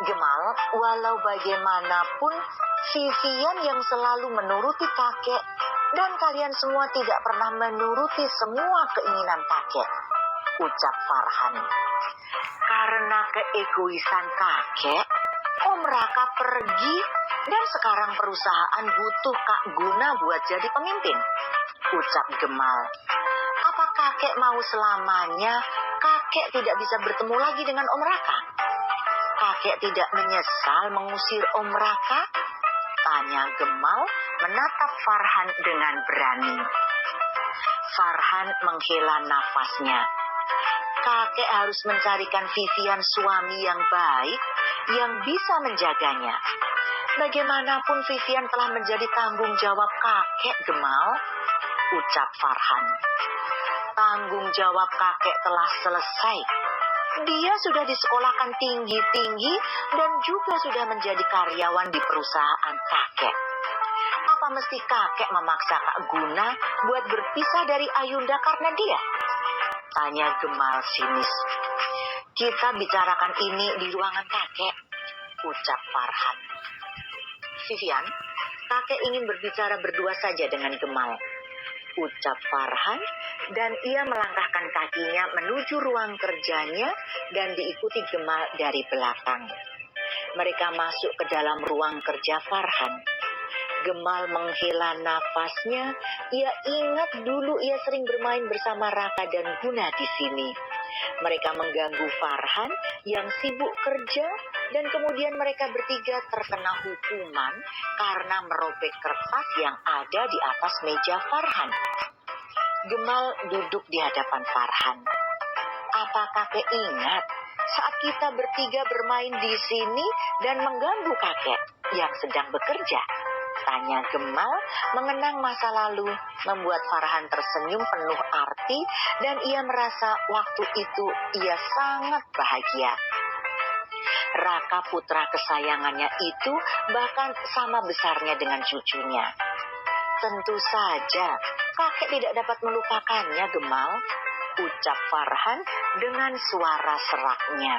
Gemal, walau bagaimanapun, Vivian yang selalu menuruti kakek, dan kalian semua tidak pernah menuruti semua keinginan kakek, ucap Farhan. Karena keegoisan kakek, Om Raka pergi, dan sekarang perusahaan butuh Kak Guna buat jadi pemimpin, ucap Gemal. Apa kakek mau selamanya kakek tidak bisa bertemu lagi dengan Om Raka? Kakek tidak menyesal mengusir Om Raka? Tanya Gemal menatap Farhan dengan berani. Farhan menghela nafasnya. Kakek harus mencarikan Vivian suami yang baik yang bisa menjaganya. Bagaimanapun Vivian telah menjadi tanggung jawab kakek, Gemal, ucap Farhan. Tanggung jawab kakek telah selesai. Dia sudah disekolahkan tinggi-tinggi dan juga sudah menjadi karyawan di perusahaan kakek. Apa mesti kakek memaksa Kak Guna buat berpisah dari Ayunda karena dia? Tanya Gemal sinis. Kita bicarakan ini di ruangan kakek, ucap Farhan. Vivian, kakek ingin berbicara berdua saja dengan Gemal, ucap Farhan, dan ia melangkahkan kakinya menuju ruang kerjanya dan diikuti Gemal dari belakang. Mereka masuk ke dalam ruang kerja Farhan. Gemal menghela nafasnya. Ia ingat dulu ia sering bermain bersama Raka dan Guna di sini. Mereka mengganggu Farhan yang sibuk kerja, dan kemudian mereka bertiga terkena hukuman karena merobek kertas yang ada di atas meja Farhan. Gemal duduk di hadapan Farhan. Apa kakek ingat saat kita bertiga bermain di sini dan mengganggu kakek yang sedang bekerja? Tanya Gemal, mengenang masa lalu membuat Farhan tersenyum penuh arti dan ia merasa waktu itu ia sangat bahagia. Raka putra kesayangannya itu bahkan sama besarnya dengan cucunya. Tentu saja kakek tidak dapat melupakannya, Gemal, ucap Farhan dengan suara seraknya.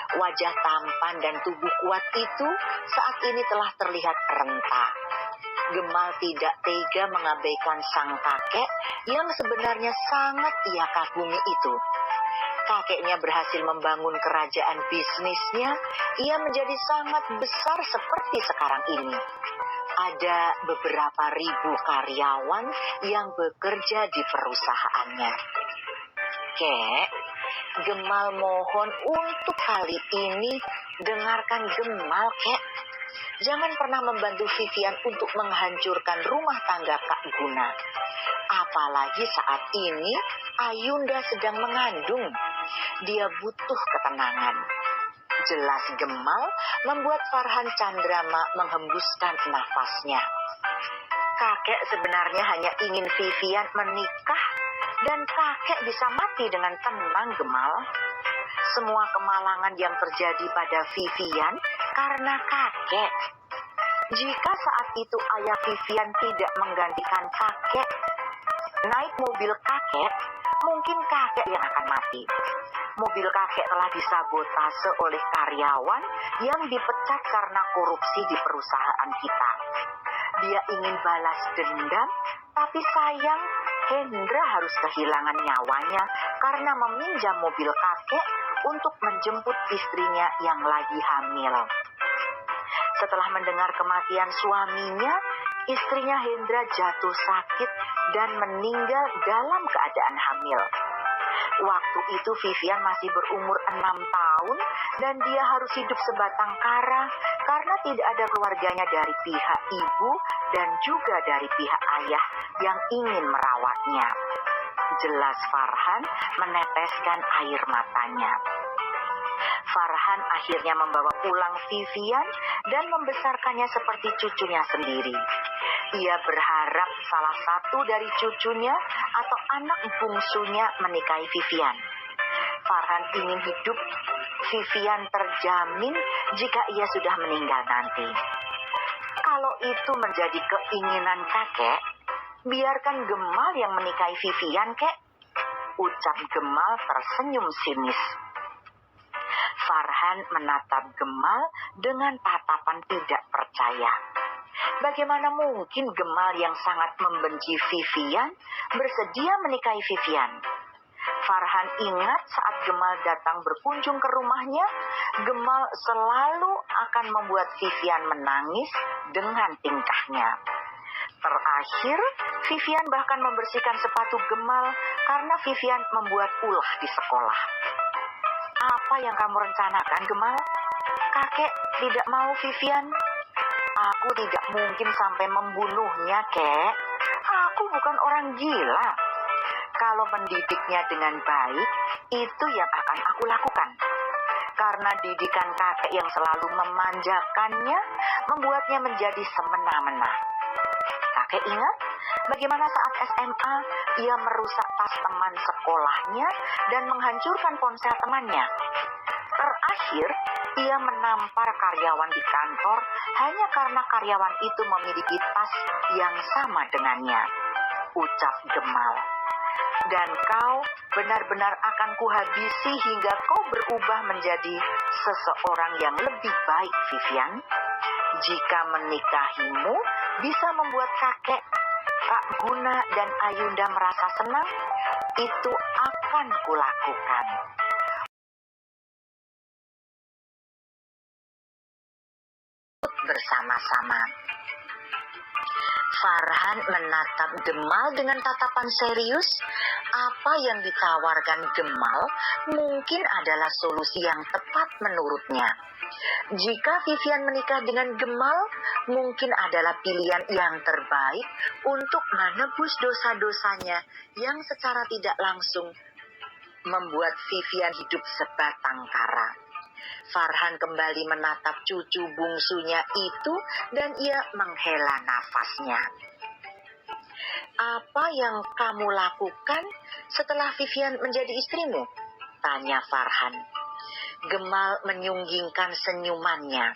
Wajah tampan dan tubuh kuat itu saat ini telah terlihat renta. Gemal tidak tega mengabaikan sang kakek yang sebenarnya sangat ia kagumi itu. Kakeknya berhasil membangun kerajaan bisnisnya, ia menjadi sangat besar seperti sekarang ini. Ada beberapa ribu karyawan yang bekerja di perusahaannya. Kek, Gemal mohon untuk kali ini dengarkan Gemal, Kek. Jangan pernah membantu Vivian untuk menghancurkan rumah tangga Kak Guna. Apalagi saat ini Ayunda sedang mengandung. Dia butuh ketenangan. Jelas Gemal membuat Farhan Candrama menghembuskan nafasnya. Kakek sebenarnya hanya ingin Vivian menikah dan kakek bisa mati dengan tenang, Gemal. Semua kemalangan yang terjadi pada Vivian karena kakek. Jika saat itu ayah Vivian tidak menggantikan kakek, naik mobil kakek, mungkin kakek yang akan mati. Mobil kakek telah disabotase oleh karyawan yang dipecat karena korupsi di perusahaan kita. Dia ingin balas dendam, tapi sayang Hendra harus kehilangan nyawanya karena meminjam mobil kakek untuk menjemput istrinya yang lagi hamil. Setelah mendengar kematian suaminya, istrinya Hendra jatuh sakit dan meninggal dalam keadaan hamil. Waktu itu Vivian masih berumur 6 tahun dan dia harus hidup sebatang kara karena tidak ada keluarganya dari pihak ibu dan juga dari pihak ayah yang ingin merawatnya. Jelas Farhan meneteskan air matanya. Farhan akhirnya membawa pulang Vivian dan membesarkannya seperti cucunya sendiri. Ia berharap salah satu dari cucunya atau anak bungsunya menikahi Vivian. Farhan ingin hidup Vivian terjamin jika ia sudah meninggal nanti. Kalau itu menjadi keinginan kakek, biarkan Gemal yang menikahi Vivian, Kek, ucap Gemal tersenyum sinis. Farhan Farhan menatap Gemal dengan tatapan tidak percaya. Bagaimana mungkin Gemal yang sangat membenci Vivian bersedia menikahi Vivian? Farhan ingat saat Gemal datang berkunjung ke rumahnya, Gemal selalu akan membuat Vivian menangis dengan tingkahnya. Terakhir, Vivian bahkan membersihkan sepatu Gemal karena Vivian membuat ulah di sekolah. Apa yang kamu rencanakan, Gemal? Kakek tidak mau Vivian. Aku tidak mungkin sampai membunuhnya, Kek. Aku bukan orang gila. Kalau mendidiknya dengan baik, itu yang akan aku lakukan. Karena didikan kakek yang selalu memanjakannya, membuatnya menjadi semena-mena. Kakek ingat bagaimana saat SMA ia merusak tas teman sekolahnya dan menghancurkan ponsel temannya. Terakhir, ia menampar karyawan di kantor hanya karena karyawan itu memiliki tas yang sama dengannya. Ucap Gemal. Dan kau benar-benar akan kuhabisi hingga kau berubah menjadi seseorang yang lebih baik, Vivian. Jika menikahimu bisa membuat kakek, Kak Guna dan Ayunda merasa senang, itu akan kulakukan. Bersama-sama. Farhan menatap Gemal dengan tatapan serius. Apa yang ditawarkan Gemal mungkin adalah solusi yang tepat menurutnya. Jika Vivian menikah dengan Gemal, mungkin adalah pilihan yang terbaik untuk menebus dosa-dosanya yang secara tidak langsung membuat Vivian hidup sebatang kara. Farhan kembali menatap cucu bungsunya itu dan ia menghela nafasnya. Apa yang kamu lakukan setelah Vivian menjadi istrimu? Tanya Farhan. Gemal menyunggingkan senyumannya.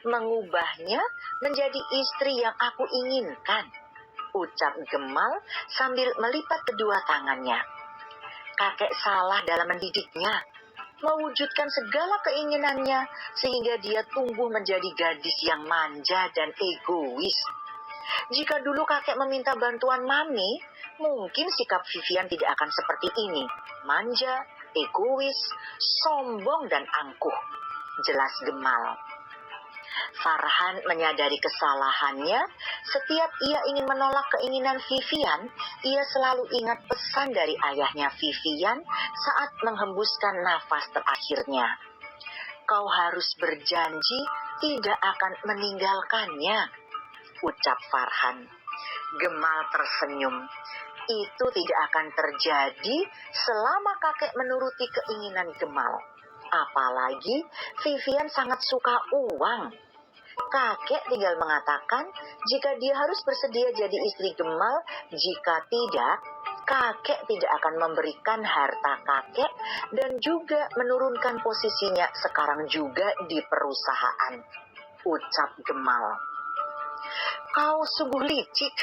Mengubahnya menjadi istri yang aku inginkan, ucap Gemal sambil melipat kedua tangannya. Kakek salah dalam mendidiknya, mewujudkan segala keinginannya sehingga dia tumbuh menjadi gadis yang manja dan egois. Jika dulu kakek meminta bantuan Mami, mungkin sikap Vivian tidak akan seperti ini. Manja, egois, sombong dan angkuh. Jelas Gemal. Farhan menyadari kesalahannya. Setiap ia ingin menolak keinginan Vivian, ia selalu ingat pesan dari ayahnya Vivian saat menghembuskan nafas terakhirnya. Kau harus berjanji tidak akan meninggalkannya, ucap Farhan. Gemal tersenyum. Itu tidak akan terjadi selama kakek menuruti keinginan Gemal. Apalagi Vivian sangat suka uang. Kakek tinggal mengatakan jika dia harus bersedia jadi istri Gemal, jika tidak, kakek tidak akan memberikan harta kakek dan juga menurunkan posisinya sekarang juga di perusahaan, ucap Gemal. Kau sungguh licik,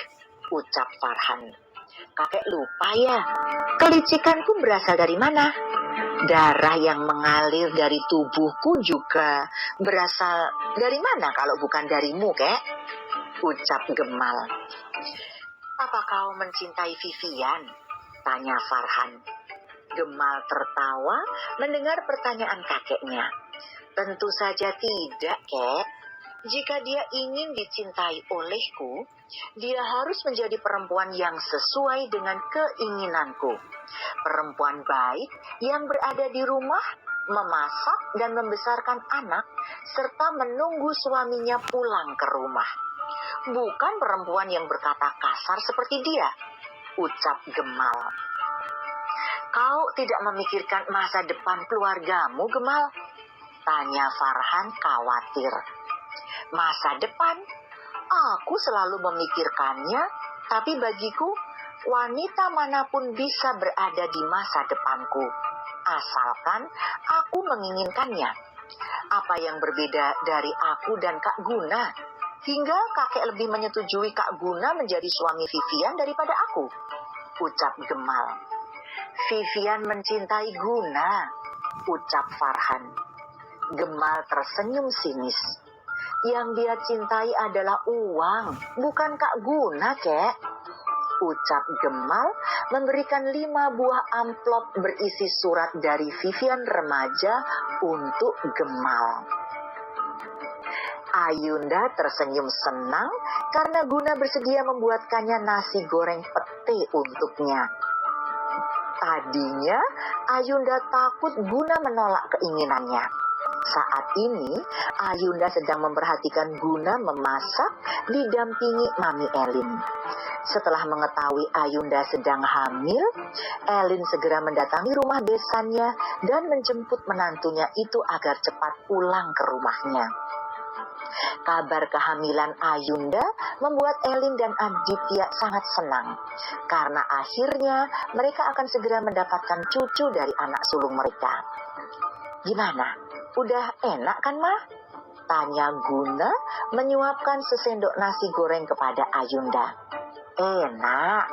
ucap Farhan. Kakek lupa ya, kelicikanku berasal dari mana? Darah yang mengalir dari tubuhku juga berasal dari mana kalau bukan darimu, Kek? Ucap Gemal. Apa kau mencintai Vivian? Tanya Farhan. Gemal tertawa mendengar pertanyaan kakeknya. Tentu saja tidak, Kek. Jika dia ingin dicintai olehku, dia harus menjadi perempuan yang sesuai dengan keinginanku. Perempuan baik yang berada di rumah, memasak dan membesarkan anak, serta menunggu suaminya pulang ke rumah. Bukan perempuan yang berkata kasar seperti dia, ucap Gemal. Kau tidak memikirkan masa depan keluargamu, Gemal? Tanya Farhan khawatir. Masa depan? Aku selalu memikirkannya, tapi bagiku, wanita manapun bisa berada di masa depanku, asalkan aku menginginkannya. Apa yang berbeda dari aku dan Kak Guna, hingga kakek lebih menyetujui Kak Guna menjadi suami Vivian daripada aku, ucap Gemal. Vivian mencintai Guna, ucap Farhan. Gemal tersenyum sinis. Yang dia cintai adalah uang, bukan Kak Guna, Kek. Ucap Gemal memberikan 5 buah amplop berisi surat dari Vivian remaja untuk Gemal. Ayunda tersenyum senang karena Guna bersedia membuatkannya nasi goreng pete untuknya. Tadinya Ayunda takut Guna menolak keinginannya. Saat ini Ayunda sedang memperhatikan Guna memasak didampingi Mami Elin. Setelah mengetahui Ayunda sedang hamil, Elin segera mendatangi rumah besannya dan menjemput menantunya itu agar cepat pulang ke rumahnya. Kabar kehamilan Ayunda membuat Elin dan Aditya sangat senang karena akhirnya mereka akan segera mendapatkan cucu dari anak sulung mereka. Gimana? Udah enak kan, Mah? Tanya Guna menyuapkan sesendok nasi goreng kepada Ayunda. Enak.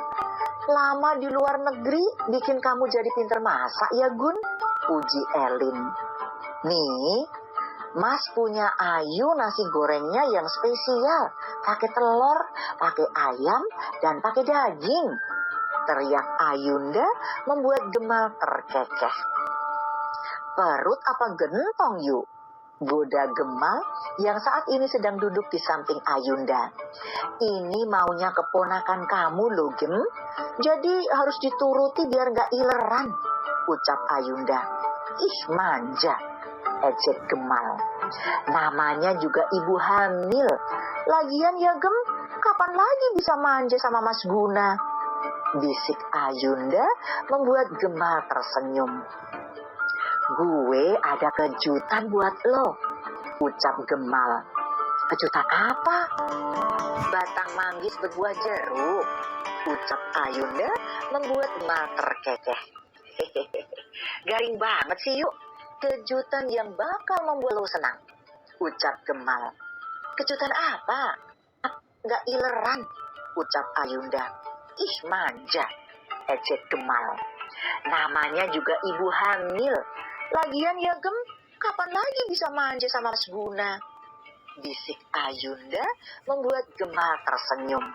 Lama di luar negeri bikin kamu jadi pinter masak ya, Gun? Puji Elin. Nih, Mas punya Ayu nasi gorengnya yang spesial. Pakai telur, pakai ayam, dan pakai daging. Teriak Ayunda membuat Gemal terkekeh. Perut apa gentong, yuk? Goda Gemal yang saat ini sedang duduk di samping Ayunda. Ini maunya keponakan kamu loh, Gem. Jadi harus dituruti biar gak ileran, ucap Ayunda. Ih, manja, ejek Gemal. Namanya juga ibu hamil. Lagian ya, Gem, kapan lagi bisa manja sama Mas Guna? Bisik Ayunda membuat Gemal tersenyum. Gue ada kejutan buat lo, ucap Gemal. Kejutan apa? Batang manggis berbuah jeruk, ucap Ayunda membuat Gemal terkekeh. Hehehe, garing banget sih, yuk. Kejutan yang bakal membuat lo senang, ucap Gemal. Kejutan apa? Gak ileran, ucap Ayunda. Ih, manja, ejek Gemal. Namanya juga ibu hamil. Lagian ya, Gem, kapan lagi bisa manja sama Mas Guna? Bisik Ayunda membuat Gemal tersenyum.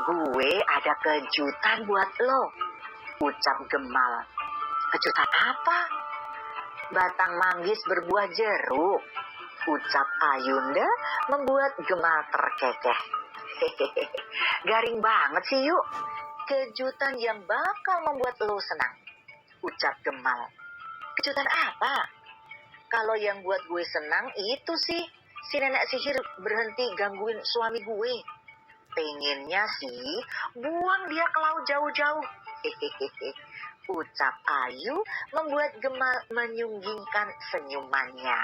Gue ada kejutan buat lo, ucap Gemal. Kejutan apa? Batang manggis berbuah jeruk, ucap Ayunda membuat Gemal terkekeh. Hehehe, garing banget sih, yuk. Kejutan yang bakal membuat lo senang, ucap Gemal. Kejutan apa? Kalau yang buat gue senang itu sih si nenek sihir berhenti gangguin suami gue. Pengennya sih buang dia ke laut jauh-jauh. Hehehe, ucap Ayu membuat Gemal menyunggingkan senyumannya.